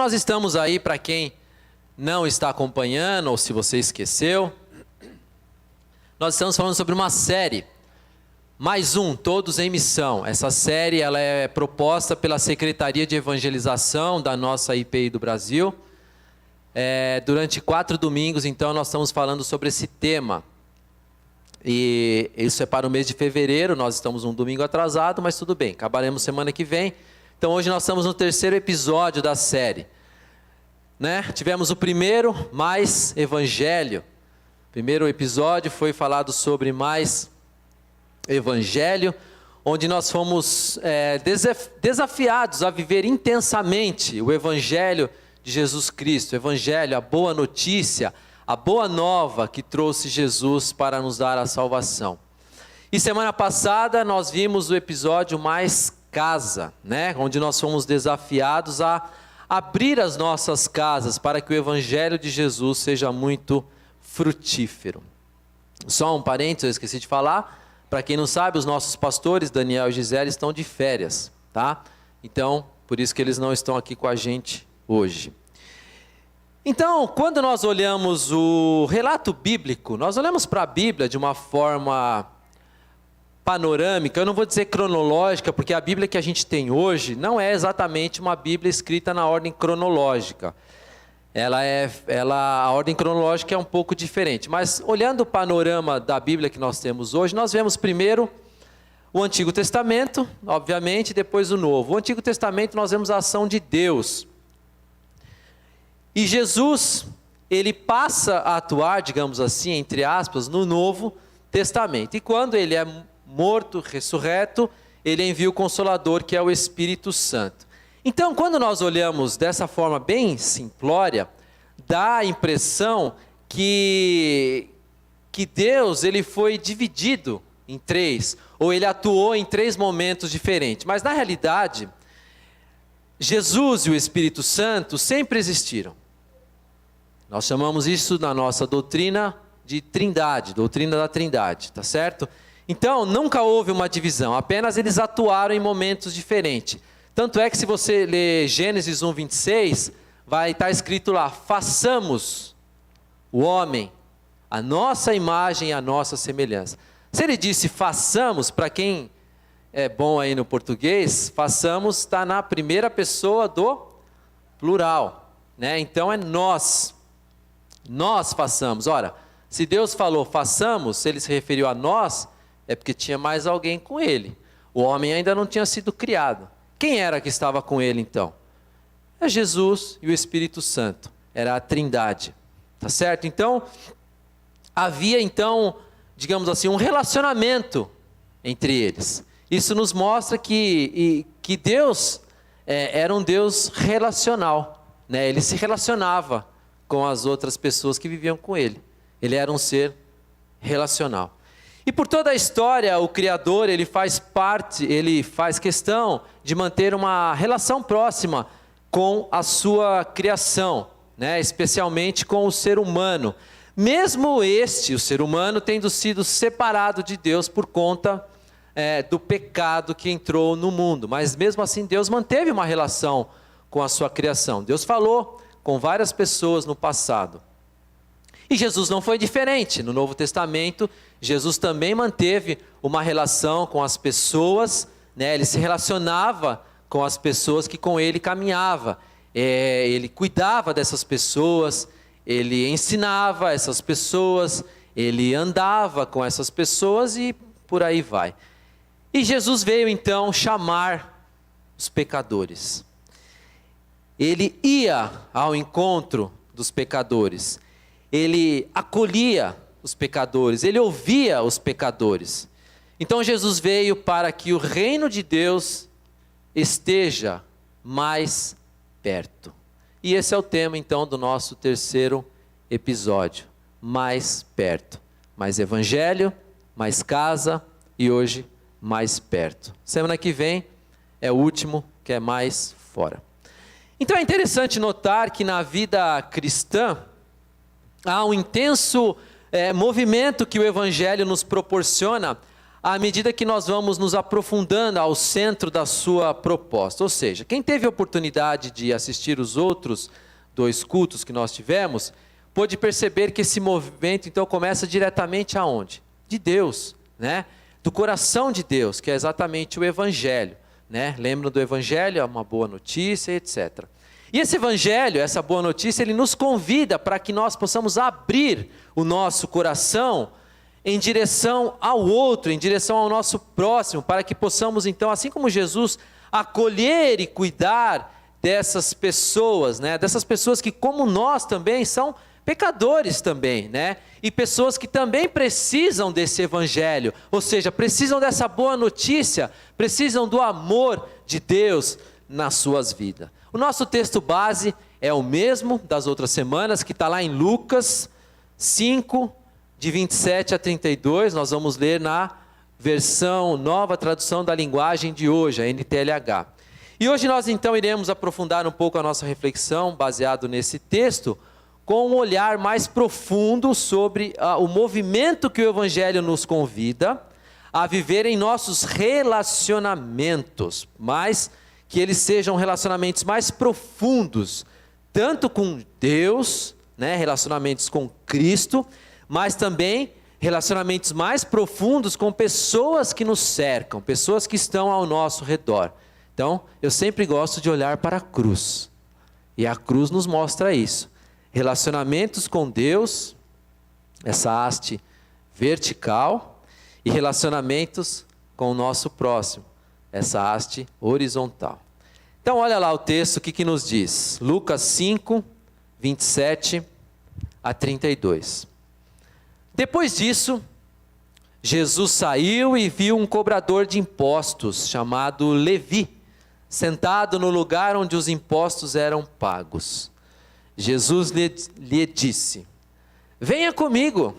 nós estamos aí, para quem não está acompanhando, ou se você esqueceu, nós estamos falando sobre uma série, mais um, Todos em Missão. Essa série ela é proposta pela Secretaria de Evangelização da nossa IPI do Brasil. Durante 4 domingos, então, nós estamos falando sobre esse tema. E isso é para o mês de fevereiro, nós estamos um domingo atrasado, mas tudo bem, acabaremos semana que vem. Então hoje nós estamos no 3º episódio da série. Tivemos o primeiro, mais Evangelho. O primeiro episódio foi falado sobre mais Evangelho, onde nós fomos desafiados a viver intensamente o Evangelho de Jesus Cristo. O Evangelho, a boa notícia, a boa nova que trouxe Jesus para nos dar a salvação. E semana passada nós vimos o episódio mais casa, onde nós fomos desafiados a abrir as nossas casas para que o Evangelho de Jesus seja muito frutífero. Só um parênteses, eu esqueci de falar, para quem não sabe, os nossos pastores, Daniel e Gisele, estão de férias, tá? Então, por isso que eles não estão aqui com a gente hoje. Então, quando nós olhamos o relato bíblico, nós olhamos para a Bíblia de uma forma panorâmica, eu não vou dizer cronológica, porque a Bíblia que a gente tem hoje não é exatamente uma Bíblia escrita na ordem cronológica. A ordem cronológica é um pouco diferente, mas olhando o panorama da Bíblia que nós temos hoje, nós vemos primeiro o Antigo Testamento, obviamente, depois o Novo. O Antigo Testamento nós vemos a ação de Deus. E Jesus, ele passa a atuar, digamos assim, entre aspas, no Novo Testamento. E quando ele é morto, ressurreto, ele envia o Consolador, que é o Espírito Santo. Então, quando nós olhamos dessa forma bem simplória, dá a impressão que Deus ele foi dividido em 3, ou ele atuou em 3 momentos diferentes. Mas, na realidade, Jesus e o Espírito Santo sempre existiram. Nós chamamos isso na nossa doutrina de Trindade, doutrina da Trindade, tá certo? Então, nunca houve uma divisão, apenas eles atuaram em momentos diferentes. Tanto é que se você ler Gênesis 1:26, vai estar escrito lá, façamos o homem, a nossa imagem e a nossa semelhança. Se ele disse façamos, para quem é bom aí no português, façamos está na primeira pessoa do plural, Então é nós façamos. Ora, se Deus falou façamos, se ele se referiu a nós, é porque tinha mais alguém com ele. O homem ainda não tinha sido criado. Quem era que estava com ele então? É Jesus e o Espírito Santo. Era a Trindade. Tá certo? Então, havia então, digamos assim, um relacionamento entre eles. Isso nos mostra que Deus era um Deus relacional. Ele se relacionava com as outras pessoas que viviam com ele. Ele era um ser relacional. E por toda a história, o Criador, ele faz questão de manter uma relação próxima com a sua criação, especialmente com o ser humano. Mesmo o ser humano, tendo sido separado de Deus por conta do pecado que entrou no mundo. Mas mesmo assim, Deus manteve uma relação com a sua criação. Deus falou com várias pessoas no passado. E Jesus não foi diferente. No Novo Testamento, Jesus também manteve uma relação com as pessoas, Ele se relacionava com as pessoas que com ele caminhava. Ele cuidava dessas pessoas, ele ensinava essas pessoas, ele andava com essas pessoas e por aí vai. E Jesus veio então chamar os pecadores. Ele ia ao encontro dos pecadores. Ele acolhia os pecadores, ele ouvia os pecadores. Então Jesus veio para que o reino de Deus esteja mais perto. E esse é o tema então do nosso 3º episódio. Mais perto. Mais evangelho, mais casa e hoje mais perto. Semana que vem é o último, que é mais fora. Então é interessante notar que na vida cristã há um intenso movimento que o Evangelho nos proporciona à medida que nós vamos nos aprofundando ao centro da sua proposta. Ou seja, quem teve a oportunidade de assistir os outros 2 cultos que nós tivemos, pôde perceber que esse movimento então começa diretamente aonde? De Deus, né? Do coração de Deus, que é exatamente o Evangelho, né? Lembram do Evangelho? É uma boa notícia, etc. E esse Evangelho, essa boa notícia, ele nos convida para que nós possamos abrir o nosso coração em direção ao outro, em direção ao nosso próximo, para que possamos então, assim como Jesus, acolher e cuidar dessas pessoas, né? Dessas pessoas que, como nós também, são pecadores também, né? E pessoas que também precisam desse Evangelho, ou seja, precisam dessa boa notícia, precisam do amor de Deus nas suas vidas. O nosso texto base é o mesmo das outras semanas, que está lá em Lucas 5, de 27 a 32, nós vamos ler na versão nova tradução da linguagem de hoje, a NTLH. E hoje nós então iremos aprofundar um pouco a nossa reflexão, baseado nesse texto, com um olhar mais profundo sobre o movimento que o Evangelho nos convida a viver em nossos relacionamentos, mas que eles sejam relacionamentos mais profundos, tanto com Deus, né, relacionamentos com Cristo, mas também relacionamentos mais profundos com pessoas que nos cercam, pessoas que estão ao nosso redor. Então, eu sempre gosto de olhar para a cruz, e a cruz nos mostra isso. Relacionamentos com Deus, essa haste vertical, e relacionamentos com o nosso próximo, essa haste horizontal. Então olha lá o texto, o que nos diz? Lucas 5, 27 a 32. Depois disso, Jesus saiu e viu um cobrador de impostos, chamado Levi, sentado no lugar onde os impostos eram pagos. Jesus lhe disse: venha comigo.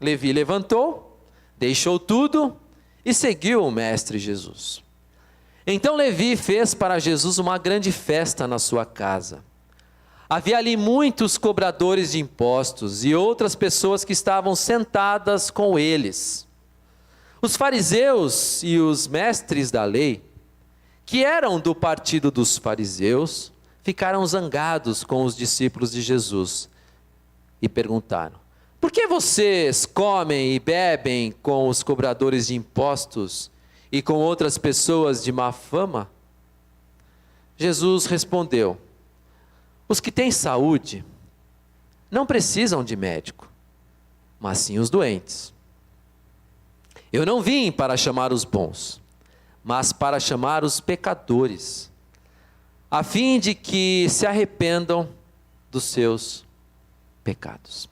Levi levantou, deixou tudo e seguiu o Mestre Jesus. Então Levi fez para Jesus uma grande festa na sua casa. Havia ali muitos cobradores de impostos e outras pessoas que estavam sentadas com eles. Os fariseus e os mestres da lei, que eram do partido dos fariseus, ficaram zangados com os discípulos de Jesus e perguntaram: por que vocês comem e bebem com os cobradores de impostos e com outras pessoas de má fama? Jesus respondeu: os que têm saúde não precisam de médico, mas sim os doentes. Eu não vim para chamar os bons, mas para chamar os pecadores, a fim de que se arrependam dos seus pecados.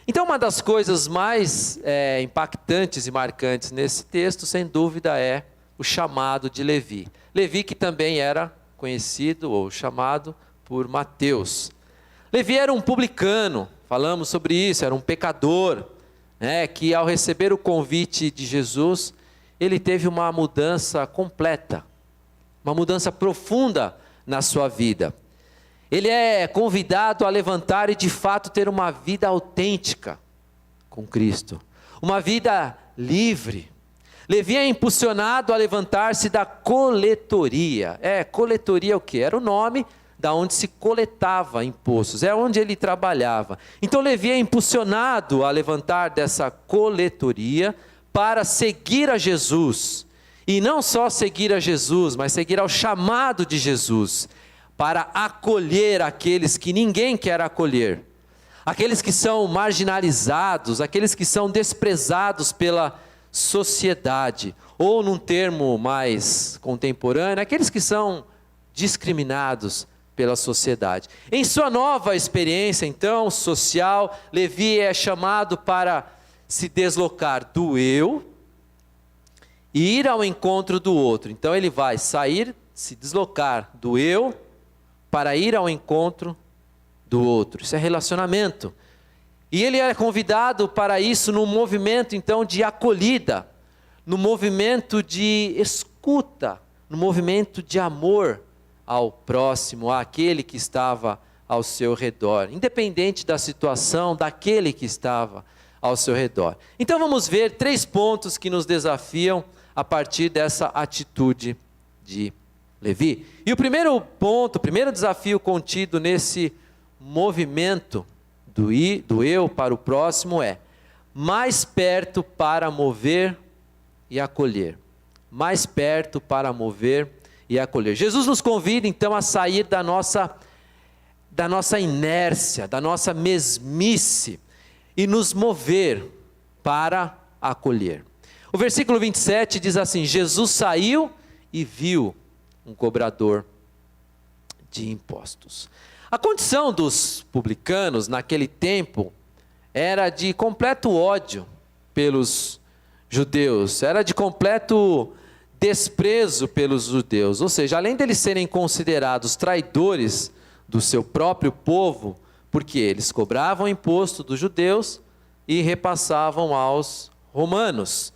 Então, uma das coisas mais impactantes e marcantes nesse texto, sem dúvida, é o chamado de Levi. Levi, que também era conhecido ou chamado por Mateus. Levi era um publicano, falamos sobre isso, era um pecador, né, que ao receber o convite de Jesus, ele teve uma mudança completa, uma mudança profunda na sua vida. Ele é convidado a levantar e de fato ter uma vida autêntica com Cristo, uma vida livre. Levi é impulsionado a levantar-se da coletoria. Coletoria o quê? Era o nome da onde se coletava impostos, é onde ele trabalhava. Então Levi é impulsionado a levantar dessa coletoria para seguir a Jesus. E não só seguir a Jesus, mas seguir ao chamado de Jesus, para acolher aqueles que ninguém quer acolher, aqueles que são marginalizados, aqueles que são desprezados pela sociedade, ou num termo mais contemporâneo, aqueles que são discriminados pela sociedade. Em sua nova experiência, então, social, Levi é chamado para se deslocar do eu e ir ao encontro do outro. Então ele vai sair, se deslocar do eu para ir ao encontro do outro. Isso é relacionamento. E ele é convidado para isso no movimento então de acolhida, no movimento de escuta, no movimento de amor ao próximo, àquele que estava ao seu redor, independente da situação daquele que estava ao seu redor. Então vamos ver 3 pontos que nos desafiam a partir dessa atitude de Levi. E o primeiro ponto, o primeiro desafio contido nesse movimento do eu para o próximo é: mais perto para mover e acolher. Mais perto para mover e acolher. Jesus nos convida então a sair da nossa inércia, da nossa mesmice e nos mover para acolher. O versículo 27 diz assim: Jesus saiu e viu um cobrador de impostos. A condição dos publicanos naquele tempo era de completo ódio pelos judeus, era de completo desprezo pelos judeus, ou seja, além deles serem considerados traidores do seu próprio povo, porque eles cobravam imposto dos judeus e repassavam aos romanos.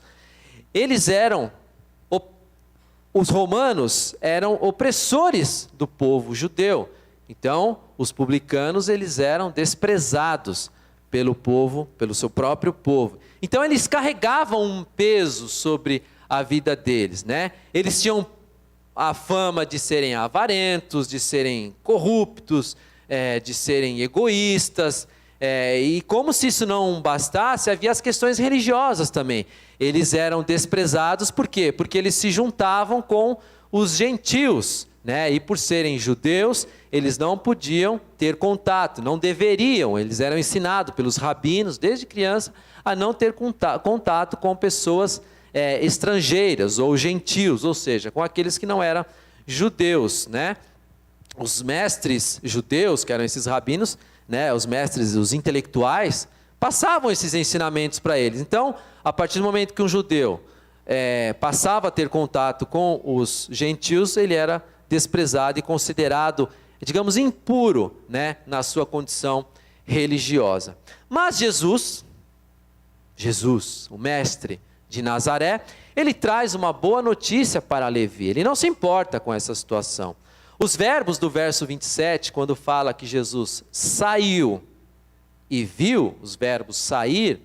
Os romanos eram opressores do povo judeu. Então, os publicanos, eles eram desprezados pelo povo, pelo seu próprio povo. Então, eles carregavam um peso sobre a vida deles, né? Eles tinham a fama de serem avarentos, de serem corruptos, de serem egoístas, e como se isso não bastasse, havia as questões religiosas também. Eles eram desprezados, por quê? Porque eles se juntavam com os gentios, né? E por serem judeus, eles não podiam ter contato, não deveriam, eles eram ensinados pelos rabinos, desde criança, a não ter contato com pessoas estrangeiras ou gentios, ou seja, com aqueles que não eram judeus, né? Os mestres judeus, que eram esses rabinos, né? Os mestres, os intelectuais, passavam esses ensinamentos para eles. Então, a partir do momento que um judeu passava a ter contato com os gentios, ele era desprezado e considerado, digamos, impuro, né? Na sua condição religiosa. Mas Jesus, o mestre de Nazaré, ele traz uma boa notícia para Levi. Ele não se importa com essa situação. Os verbos do verso 27, quando fala que Jesus saiu e viu, os verbos sair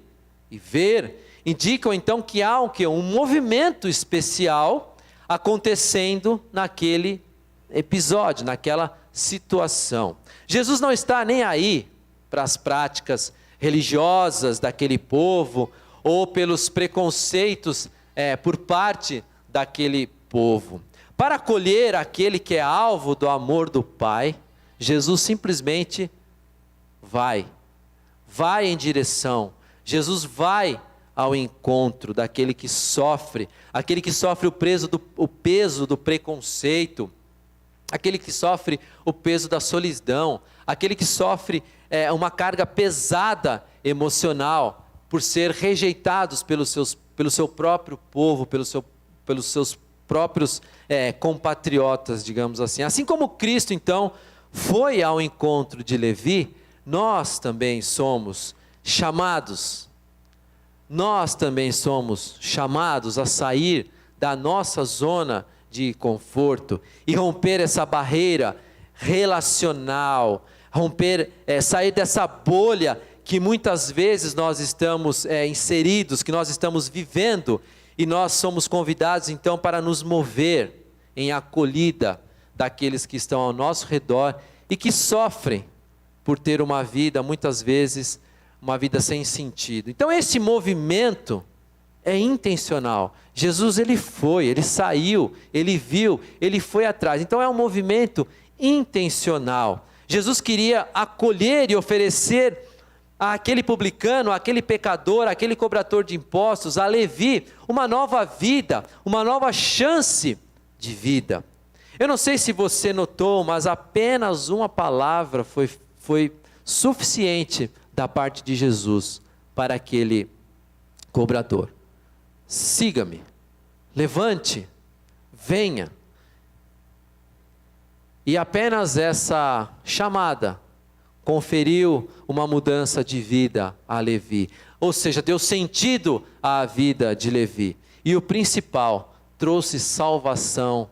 e ver, indicam então que há um movimento especial acontecendo naquele episódio, naquela situação. Jesus não está nem aí para as práticas religiosas daquele povo, ou pelos preconceitos por parte daquele povo. Para acolher aquele que é alvo do amor do Pai, Jesus simplesmente vai em direção, Jesus vai ao encontro daquele que sofre, aquele que sofre o peso do preconceito, aquele que sofre o peso da solidão, aquele que sofre uma carga pesada emocional, por ser rejeitados pelo seu próprio povo, pelos seus próprios compatriotas, digamos assim. Assim como Cristo, então, foi ao encontro de Levi, nós também somos chamados a sair da nossa zona de conforto e romper essa barreira relacional, sair dessa bolha que muitas vezes nós estamos inseridos, que nós estamos vivendo, e nós somos convidados então para nos mover em acolhida daqueles que estão ao nosso redor e que sofrem por ter uma vida, muitas vezes, uma vida sem sentido. Então esse movimento é intencional. Jesus ele saiu, ele viu, ele foi atrás. Então é um movimento intencional. Jesus queria acolher e oferecer àquele publicano, àquele pecador, àquele cobrador de impostos, a Levi, uma nova vida, uma nova chance de vida. Eu não sei se você notou, mas apenas uma palavra foi suficiente da parte de Jesus para aquele cobrador: siga-me, levante, venha. E apenas essa chamada conferiu uma mudança de vida a Levi, ou seja, deu sentido à vida de Levi. E o principal, trouxe salvação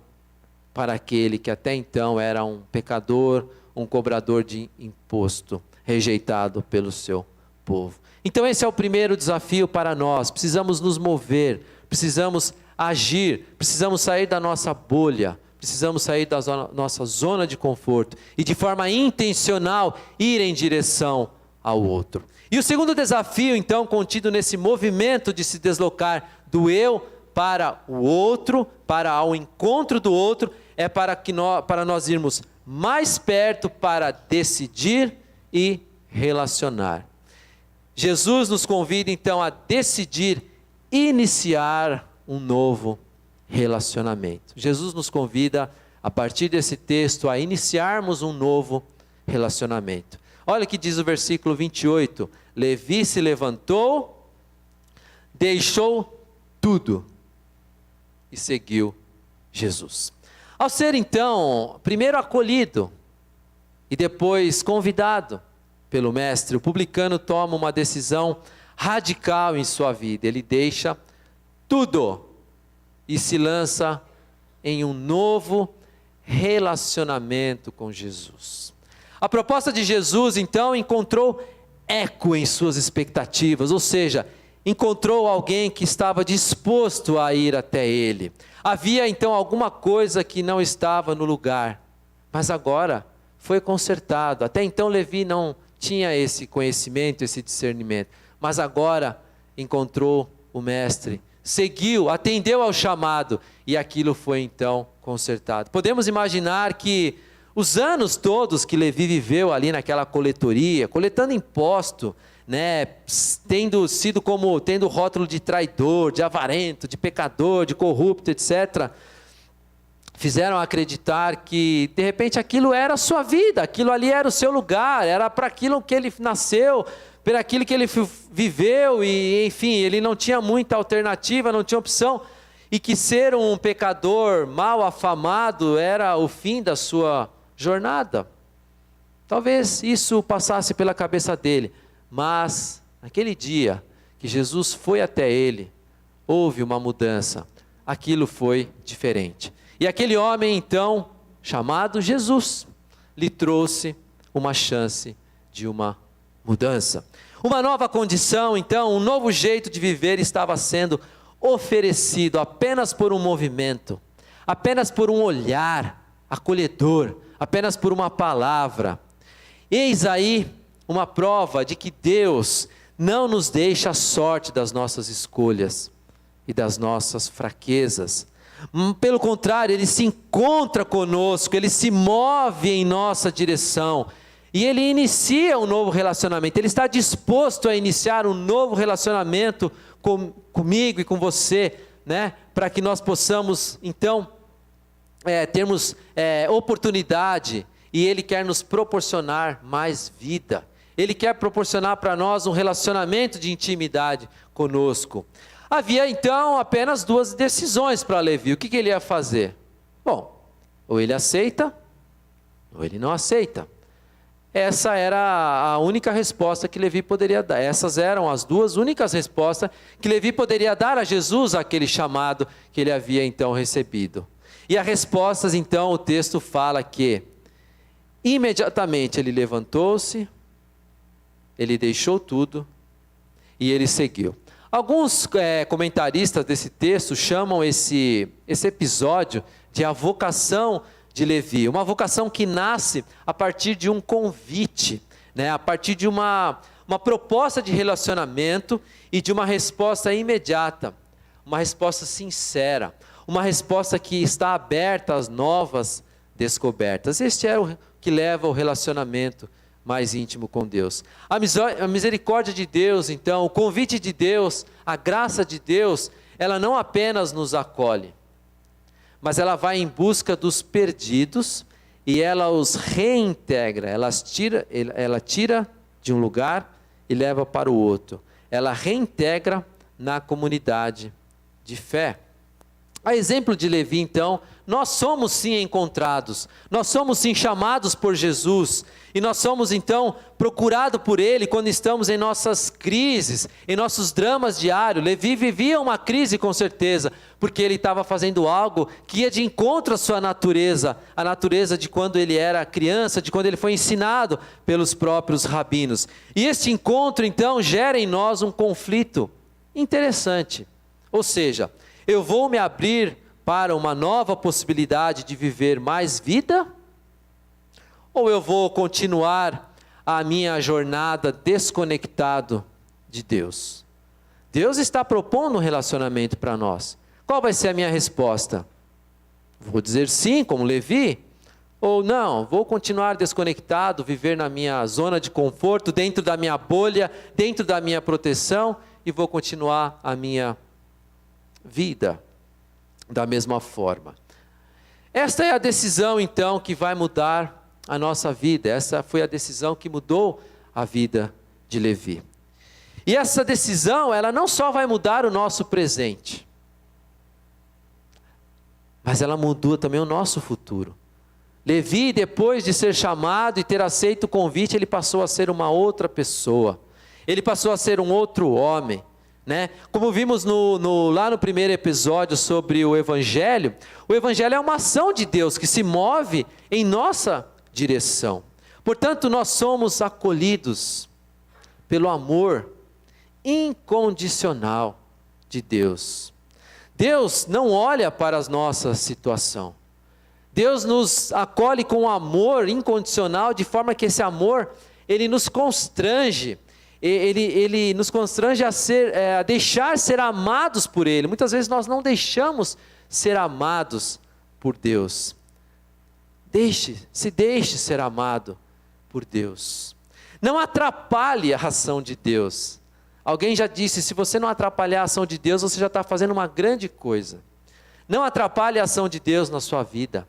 para aquele que até então era um pecador, um cobrador de imposto, rejeitado pelo seu povo. Então esse é o primeiro desafio para nós. Precisamos nos mover, precisamos agir, precisamos sair da nossa bolha, precisamos sair da nossa zona de conforto e de forma intencional ir em direção ao outro. E o segundo desafio, então, contido nesse movimento de se deslocar do eu para o outro, para ao encontro do outro, é para nós irmos mais perto para decidir e relacionar. Jesus nos convida, então, a decidir iniciar um novo relacionamento. Jesus nos convida, a partir desse texto, a iniciarmos um novo relacionamento. Olha o que diz o versículo 28. Levi se levantou, deixou tudo e seguiu Jesus. Ao ser então, primeiro acolhido e depois convidado pelo mestre, o publicano toma uma decisão radical em sua vida. Ele deixa tudo e se lança em um novo relacionamento com Jesus. A proposta de Jesus, então, encontrou eco em suas expectativas, ou seja, encontrou alguém que estava disposto a ir até ele. Havia, então, alguma coisa que não estava no lugar, mas agora foi consertado. Até então, Levi não tinha esse conhecimento, esse discernimento, mas agora encontrou o mestre, seguiu, atendeu ao chamado, e aquilo foi, então, consertado. Podemos imaginar que os anos todos que Levi viveu ali naquela coletoria, coletando imposto, tendo rótulo de traidor, de avarento, de pecador, de corrupto, etc., fizeram acreditar que, de repente, aquilo era a sua vida, aquilo ali era o seu lugar, era para aquilo que ele nasceu, por aquilo que ele viveu, e enfim, ele não tinha muita alternativa, não tinha opção, e que ser um pecador mal afamado era o fim da sua jornada. Talvez isso passasse pela cabeça dele, mas naquele dia que Jesus foi até ele, houve uma mudança, aquilo foi diferente. E aquele homem então, chamado Jesus, lhe trouxe uma chance de uma mudança. Uma nova condição, então, um novo jeito de viver estava sendo oferecido apenas por um movimento, apenas por um olhar acolhedor, apenas por uma palavra. Eis aí uma prova de que Deus não nos deixa a sorte das nossas escolhas e das nossas fraquezas. Pelo contrário, Ele se encontra conosco, Ele se move em nossa direção e Ele inicia um novo relacionamento. Ele está disposto a iniciar um novo relacionamento comigo e com você, para que nós possamos então termos oportunidade, e Ele quer nos proporcionar mais vida. Ele quer proporcionar para nós um relacionamento de intimidade conosco. Havia então apenas duas decisões para Levi. O que ele ia fazer? Bom, ou ele aceita, ou ele não aceita. Essa era a única resposta que Levi poderia dar. Essas eram as duas únicas respostas que Levi poderia dar a Jesus, àquele chamado que ele havia então recebido. E as respostas, então, o texto fala que imediatamente ele levantou-se, ele deixou tudo e ele seguiu. Alguns comentaristas desse texto chamam esse episódio de a vocação de Levi, uma vocação que nasce a partir de um convite, a partir de uma proposta de relacionamento e de uma resposta imediata, uma resposta sincera, uma resposta que está aberta às novas descobertas. Este é o que leva ao relacionamento mais íntimo com Deus. A misericórdia de Deus, então, o convite de Deus, a graça de Deus, ela não apenas nos acolhe, mas ela vai em busca dos perdidos e ela os reintegra, ela tira de um lugar e leva para o outro. Ela reintegra na comunidade de fé. A exemplo de Levi, então, nós somos sim encontrados, nós somos sim chamados por Jesus, e nós somos então procurados por Ele quando estamos em nossas crises, em nossos dramas diários. Levi vivia uma crise com certeza, porque ele estava fazendo algo que ia de encontro à sua natureza, a natureza de quando ele era criança, de quando ele foi ensinado pelos próprios rabinos. E este encontro então gera em nós um conflito interessante, ou seja, eu vou me abrir para uma nova possibilidade de viver mais vida? Ou eu vou continuar a minha jornada desconectado de Deus? Deus está propondo um relacionamento para nós. Qual vai ser a minha resposta? Vou dizer sim, como Levi? Ou não, vou continuar desconectado, viver na minha zona de conforto, dentro da minha bolha, dentro da minha proteção, e vou continuar a minha vida da mesma forma. Esta é a decisão então que vai mudar a nossa vida. Essa foi a decisão que mudou a vida de Levi. E essa decisão, ela não só vai mudar o nosso presente, mas ela mudou também o nosso futuro. Levi, depois de ser chamado e ter aceito o convite, ele passou a ser uma outra pessoa. Ele passou a ser um outro homem. Como vimos lá no primeiro episódio sobre o Evangelho é uma ação de Deus que se move em nossa direção. Portanto, nós somos acolhidos pelo amor incondicional de Deus. Deus não olha para a nossa situação. Deus nos acolhe com amor incondicional, de forma que esse amor, ele nos constrange. Ele nos constrange a deixar ser amados por Ele. Muitas vezes nós não deixamos ser amados por Deus. Se deixe ser amado por Deus. Não atrapalhe a ação de Deus. Alguém já disse, se você não atrapalhar a ação de Deus, você já está fazendo uma grande coisa. Não atrapalhe a ação de Deus na sua vida.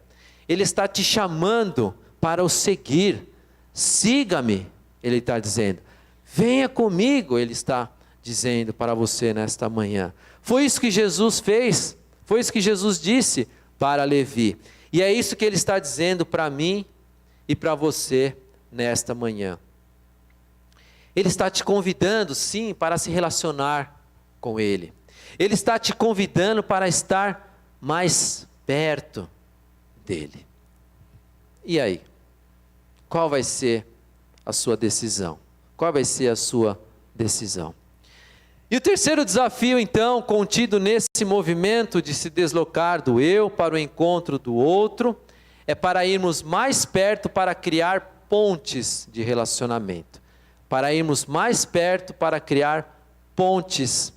Ele está te chamando para o seguir. Siga-me, Ele está dizendo. Venha comigo, Ele está dizendo para você nesta manhã. Foi isso que Jesus fez, foi isso que Jesus disse para Levi. E é isso que Ele está dizendo para mim e para você nesta manhã. Ele está te convidando, sim, para se relacionar com Ele. Ele está te convidando para estar mais perto dEle. E aí? Qual vai ser a sua decisão? Qual vai ser a sua decisão? E o terceiro desafio, então, contido nesse movimento de se deslocar do eu para o encontro do outro, é para irmos mais perto para criar pontes de relacionamento. Para irmos mais perto para criar pontes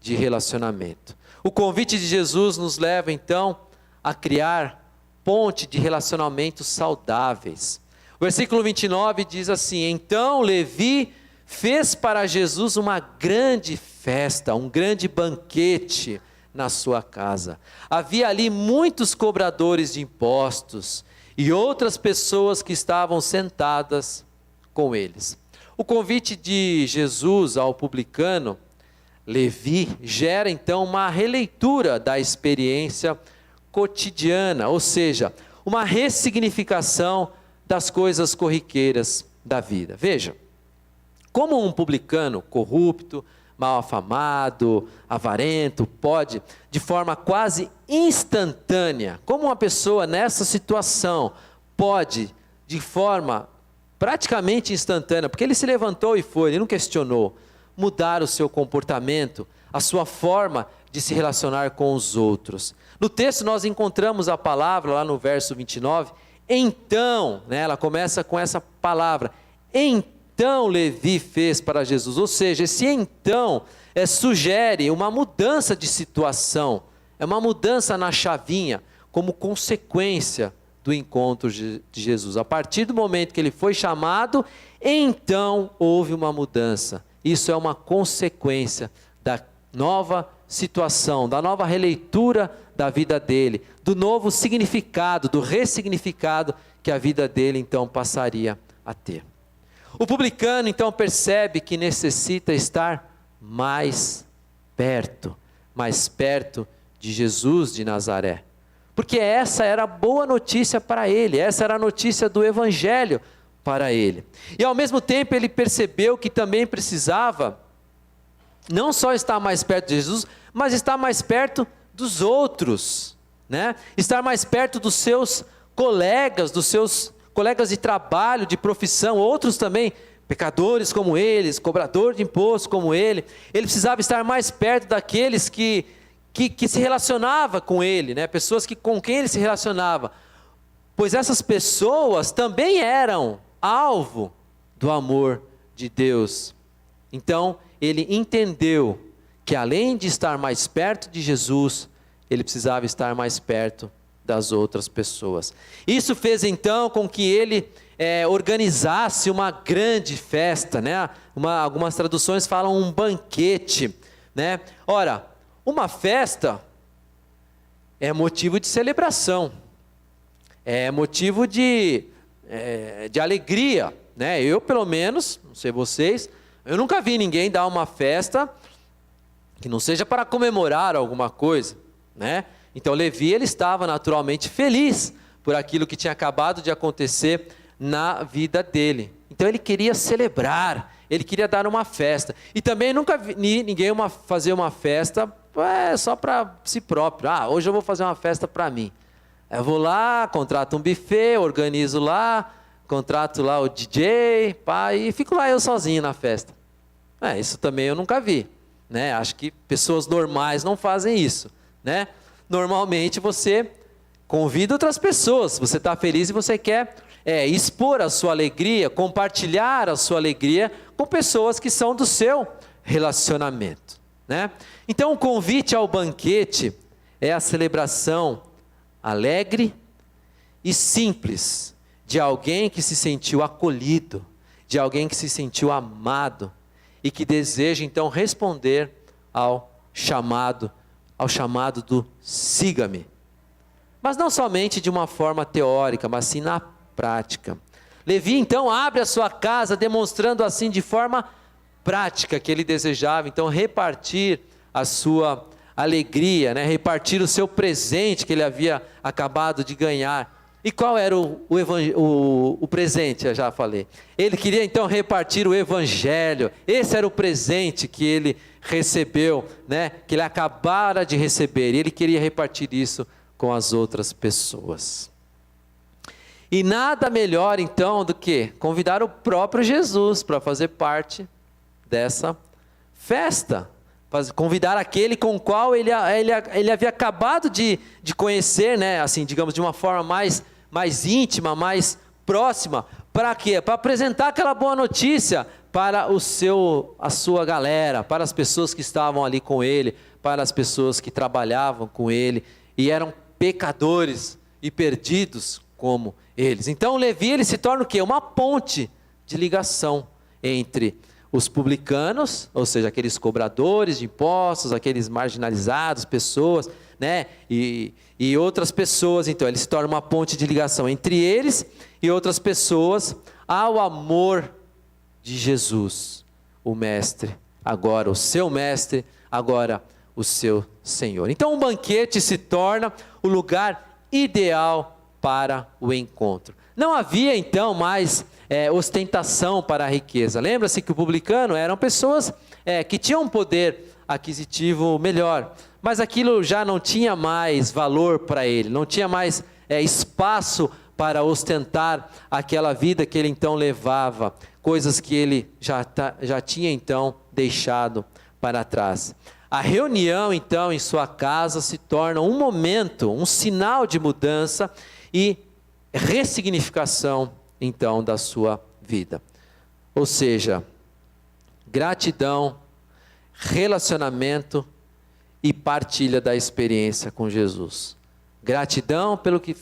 de relacionamento. O convite de Jesus nos leva, então, a criar ponte de relacionamentos saudáveis. O versículo 29 diz assim: então Levi fez para Jesus uma grande festa, um grande banquete na sua casa. Havia ali muitos cobradores de impostos e outras pessoas que estavam sentadas com eles. O convite de Jesus ao publicano Levi gera então uma releitura da experiência cotidiana, ou seja, uma ressignificação das coisas corriqueiras da vida. Veja, como um publicano corrupto, mal afamado, avarento, pode, de forma quase instantânea, como uma pessoa nessa situação pode, de forma praticamente instantânea, porque ele se levantou e foi, ele não questionou, mudar o seu comportamento, a sua forma de se relacionar com os outros. No texto nós encontramos a palavra, lá no verso 29, então, ela começa com essa palavra, então Levi fez para Jesus, ou seja, esse então sugere uma mudança de situação, é uma mudança na chavinha, como consequência do encontro de Jesus. A partir do momento que ele foi chamado, então houve uma mudança. Isso é uma consequência da nova situação, da nova releitura da vida dele, do novo significado, do ressignificado que a vida dele então passaria a ter. O publicano então percebe que necessita estar mais perto de Jesus de Nazaré. Porque essa era a boa notícia para ele, essa era a notícia do Evangelho para ele. E ao mesmo tempo ele percebeu que também precisava não só estar mais perto de Jesus, mas estar mais perto dos outros, né? Estar mais perto dos seus colegas de trabalho, de profissão, outros também, pecadores como eles, cobrador de impostos como ele. Ele precisava estar mais perto daqueles que se relacionava com ele, né? Pessoas com quem ele se relacionava, pois essas pessoas também eram alvo do amor de Deus. Então ele entendeu que além de estar mais perto de Jesus, ele precisava estar mais perto das outras pessoas. Isso fez então com que ele organizasse uma grande festa, né? Algumas traduções falam um banquete, né? Ora, uma festa é motivo de celebração, é motivo de alegria, né? Eu, pelo menos, não sei vocês, eu nunca vi ninguém dar uma festa que não seja para comemorar alguma coisa, né? Então Levi, ele estava naturalmente feliz por aquilo que tinha acabado de acontecer na vida dele. Então ele queria celebrar, ele queria dar uma festa. E também nunca vi ninguém fazer uma festa só para si próprio. Hoje eu vou fazer uma festa para mim. Eu vou lá, contrato um buffet, organizo lá, contrato lá o DJ, e fico lá eu sozinho na festa. Isso também eu nunca vi, né? Acho que pessoas normais não fazem isso, né? Normalmente você convida outras pessoas, você está feliz e você quer expor a sua alegria, compartilhar a sua alegria com pessoas que são do seu relacionamento, né? Então o convite ao banquete é a celebração alegre e simples de alguém que se sentiu acolhido, de alguém que se sentiu amado e que deseja então responder ao chamado do siga-me. Mas não somente de uma forma teórica, mas sim na prática. Levi então abre a sua casa, demonstrando assim de forma prática que ele desejava então repartir a sua alegria, né? Repartir o seu presente que ele havia acabado de ganhar. E qual era o presente? Eu já falei. Ele queria então repartir o evangelho. Esse era o presente que ele recebeu, né? Que ele acabara de receber. E ele queria repartir isso com as outras pessoas. E nada melhor então do que convidar o próprio Jesus para fazer parte dessa festa. Convidar aquele com o qual ele havia acabado de conhecer, né? Assim, digamos, de uma forma mais íntima, mais próxima. Para quê? Para apresentar aquela boa notícia para a sua galera, para as pessoas que estavam ali com ele, para as pessoas que trabalhavam com ele e eram pecadores e perdidos como eles. Então Levi, ele se torna o quê? Uma ponte de ligação entre os publicanos, ou seja, aqueles cobradores de impostos, aqueles marginalizados, pessoas, né? E outras pessoas. Então ele se torna uma ponte de ligação entre eles e outras pessoas ao amor de Jesus, o mestre, agora o seu mestre, agora o seu Senhor. Então o banquete se torna o lugar ideal para o encontro. Não havia então mais ostentação para a riqueza. Lembra-se que o publicano eram pessoas que tinham um poder aquisitivo melhor, mas aquilo já não tinha mais valor para ele, não tinha mais espaço para ostentar aquela vida que ele então levava, coisas que ele já tinha então deixado para trás. A reunião então em sua casa se torna um momento, um sinal de mudança e ressignificação então da sua vida. Ou seja, gratidão, relacionamento e partilha da experiência com Jesus. Gratidão pelo que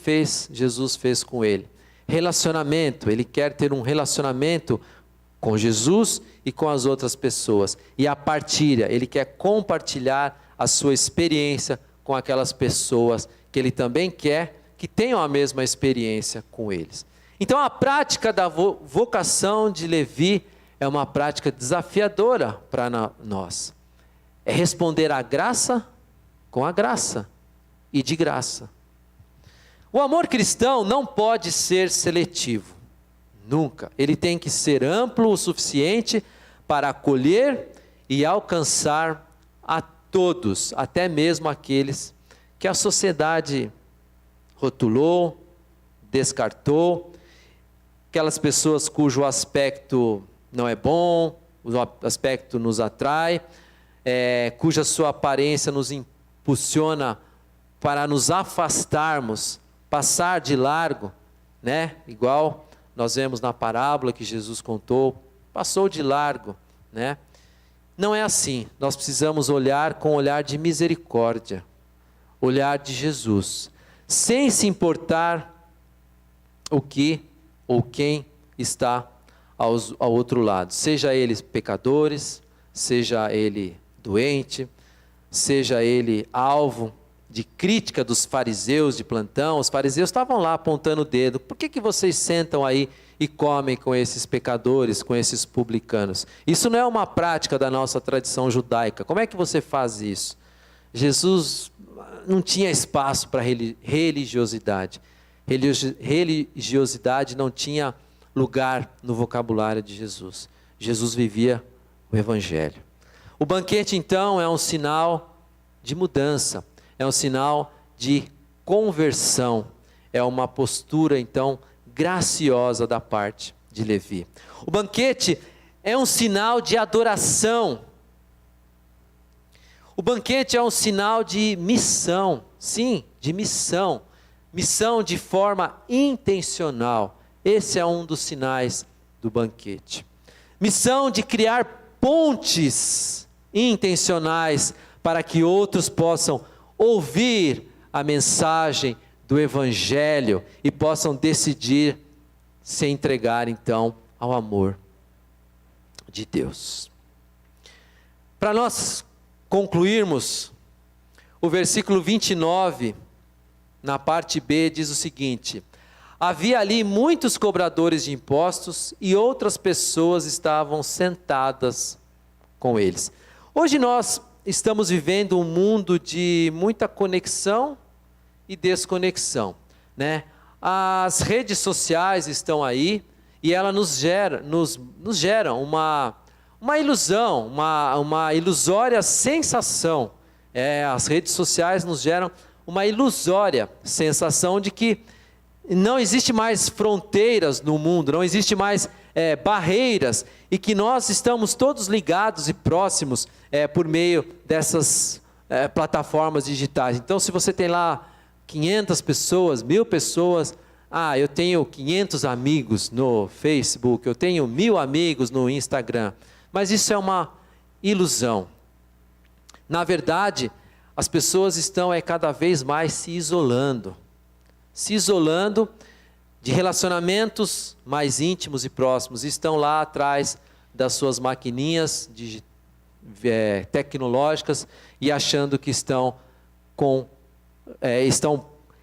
Jesus fez com ele. Relacionamento, ele quer ter um relacionamento com Jesus e com as outras pessoas. E a partilha, ele quer compartilhar a sua experiência com aquelas pessoas que ele também quer que tenham a mesma experiência com eles. Então a prática da vocação de Levi é uma prática desafiadora para nós. É responder à graça Com a graça e de graça. O amor cristão não pode ser seletivo, nunca. Ele tem que ser amplo o suficiente para acolher e alcançar a todos, até mesmo aqueles que a sociedade rotulou, descartou, aquelas pessoas cujo aspecto não é bom, o aspecto nos atrai, cuja sua aparência nos impulsiona para nos afastarmos, passar de largo, né? Igual nós vemos na parábola que Jesus contou, passou de largo, né? Não é assim. Nós precisamos olhar com um olhar de misericórdia, olhar de Jesus, sem se importar o que ou quem está ao outro lado, seja eles pecadores, seja ele doente, seja ele alvo de crítica dos fariseus de plantão. Os fariseus estavam lá apontando o dedo: por que vocês sentam aí e comem com esses pecadores, com esses publicanos? Isso não é uma prática da nossa tradição judaica. Como é que você faz isso? Jesus não tinha espaço para religiosidade. Religiosidade não tinha lugar no vocabulário de Jesus. Jesus vivia o Evangelho. O banquete, então, é um sinal de mudança, é um sinal de conversão, é uma postura, então, graciosa da parte de Levi. O banquete é um sinal de adoração. O banquete é um sinal de missão, sim, de missão. Missão de forma intencional. Esse é um dos sinais do banquete. Missão de criar pontes intencionais para que outros possam ouvir a mensagem do Evangelho e possam decidir se entregar então ao amor de Deus. Para nós concluirmos, o versículo 29, na parte B, diz o seguinte: havia ali muitos cobradores de impostos e outras pessoas estavam sentadas com eles. Hoje nós estamos vivendo um mundo de muita conexão e desconexão, né? As redes sociais estão aí e elas nos geram uma ilusão, uma ilusória sensação. As redes sociais nos geram uma ilusória sensação de que não existe mais fronteiras no mundo, não existe mais barreiras, e que nós estamos todos ligados e próximos por meio dessas plataformas digitais. Então, se você tem lá 500 pessoas, 1000 pessoas, eu tenho 500 amigos no Facebook, eu tenho 1000 amigos no Instagram, mas isso é uma ilusão. Na verdade, as pessoas estão cada vez mais se isolando de relacionamentos mais íntimos e próximos, estão lá atrás das suas maquininhas tecnológicas e achando que estão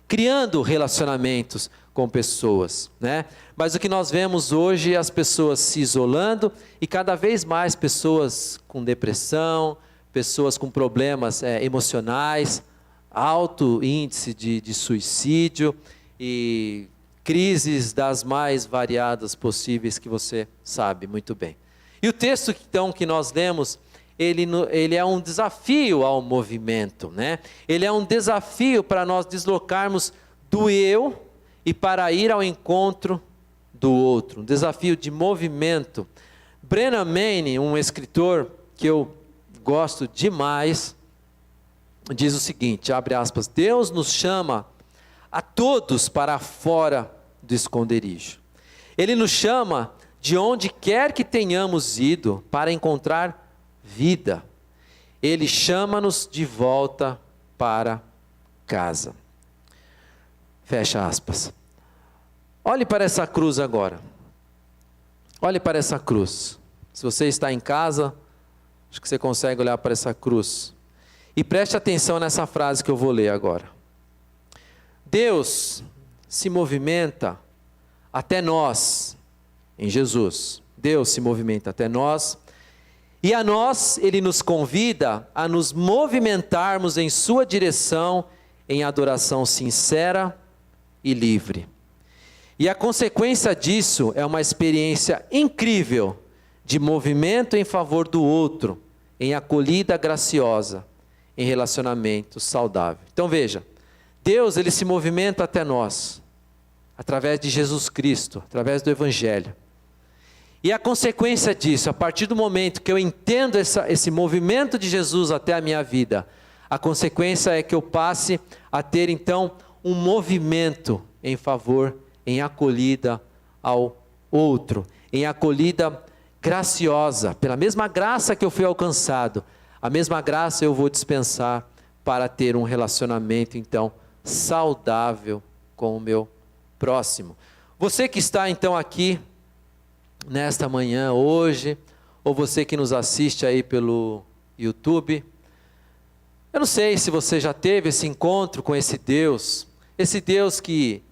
criando relacionamentos com pessoas, né? Mas o que nós vemos hoje é as pessoas se isolando e cada vez mais pessoas com depressão, pessoas com problemas emocionais, alto índice de suicídio e crises das mais variadas possíveis que você sabe muito bem. E o texto então que nós lemos, ele é um desafio ao movimento, né? Ele é um desafio para nós deslocarmos do eu e para ir ao encontro do outro, um desafio de movimento. Brennan Manning, um escritor que eu gosto demais, diz o seguinte, abre aspas: Deus nos chama a todos para fora do esconderijo. Ele nos chama de onde quer que tenhamos ido para encontrar vida. Ele chama-nos de volta para casa. Fecha aspas. Olhe para essa cruz agora. Olhe para essa cruz. Se você está em casa, acho que você consegue olhar para essa cruz. E preste atenção nessa frase que eu vou ler agora. Deus se movimenta até nós, em Jesus. Deus se movimenta até nós E a nós, Ele nos convida a nos movimentarmos em sua direção em adoração sincera e livre. E a consequência disso é uma experiência incrível de movimento em favor do outro, em acolhida graciosa, em relacionamento saudável. Então veja, Deus ele se movimenta até nós, através de Jesus Cristo, através do Evangelho. E a consequência disso, a partir do momento que eu entendo esse movimento de Jesus até a minha vida, a consequência é que eu passe a ter então um movimento em favor, em acolhida ao outro, em acolhida graciosa, pela mesma graça que eu fui alcançado, a mesma graça eu vou dispensar para ter um relacionamento então saudável com o meu próximo. Você que está então aqui nesta manhã, hoje, ou você que nos assiste aí pelo YouTube, eu não sei se você já teve esse encontro com esse Deus que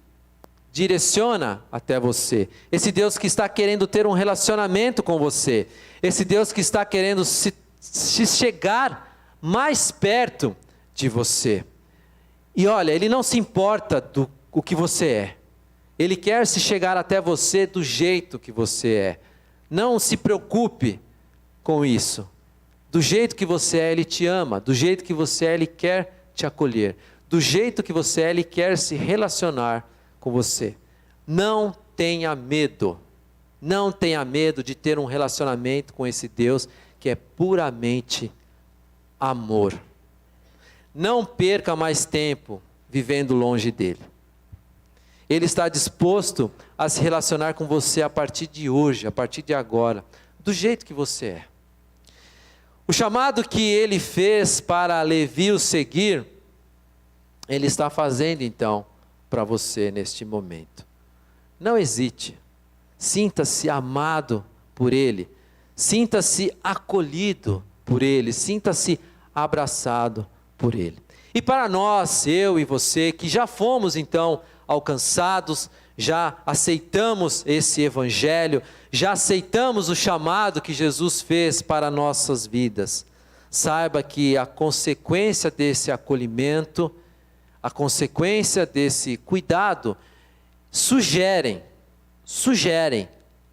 direciona até você, esse Deus que está querendo ter um relacionamento com você, esse Deus que está querendo se chegar mais perto de você. E olha, Ele não se importa do que você é, Ele quer se chegar até você do jeito que você é. Não se preocupe com isso. Do jeito que você é, Ele te ama. Do jeito que você é, Ele quer te acolher. Do jeito que você é, Ele quer se relacionar com você. Não tenha medo. Não tenha medo de ter um relacionamento com esse Deus que é puramente amor. Não perca mais tempo vivendo longe dEle. Ele está disposto a se relacionar com você a partir de hoje, a partir de agora, do jeito que você é. O chamado que Ele fez para Levi o seguir, Ele está fazendo então para você neste momento. Não hesite, sinta-se amado por Ele, sinta-se acolhido por Ele, sinta-se abraçado por Ele. E para nós, eu e você, que já fomos então alcançados, já aceitamos esse Evangelho, já aceitamos o chamado que Jesus fez para nossas vidas, saiba que a consequência desse acolhimento, a consequência desse cuidado, sugerem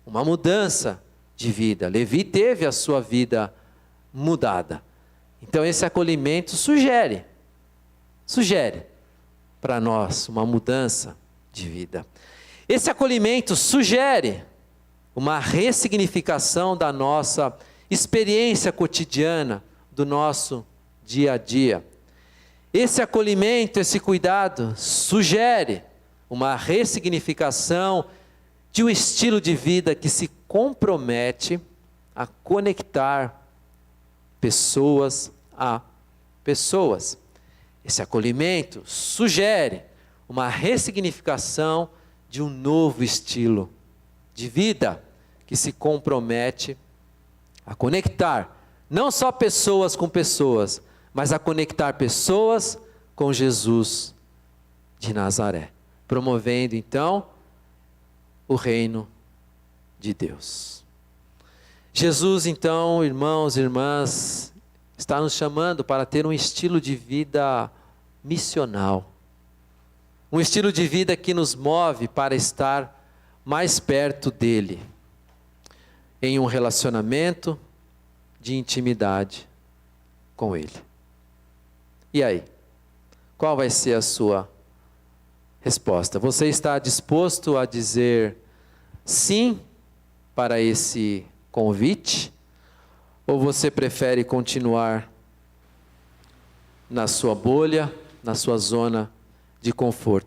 uma mudança de vida. Levi teve a sua vida mudada. Então esse acolhimento sugere para nós uma mudança de vida. Esse acolhimento sugere uma ressignificação da nossa experiência cotidiana, do nosso dia a dia. Esse acolhimento, esse cuidado sugere uma ressignificação de um estilo de vida que se compromete a conectar pessoas a pessoas. Esse acolhimento sugere uma ressignificação de um novo estilo de vida que se compromete a conectar não só pessoas com pessoas, mas a conectar pessoas com Jesus de Nazaré, promovendo então o reino de Deus. Jesus então, irmãos e irmãs, está nos chamando para ter um estilo de vida missional. Um estilo de vida que nos move para estar mais perto dEle, em um relacionamento de intimidade com Ele. E aí? Qual vai ser a sua resposta? Você está disposto a dizer sim para esse convite? Ou você prefere continuar na sua bolha, na sua zona de conforto?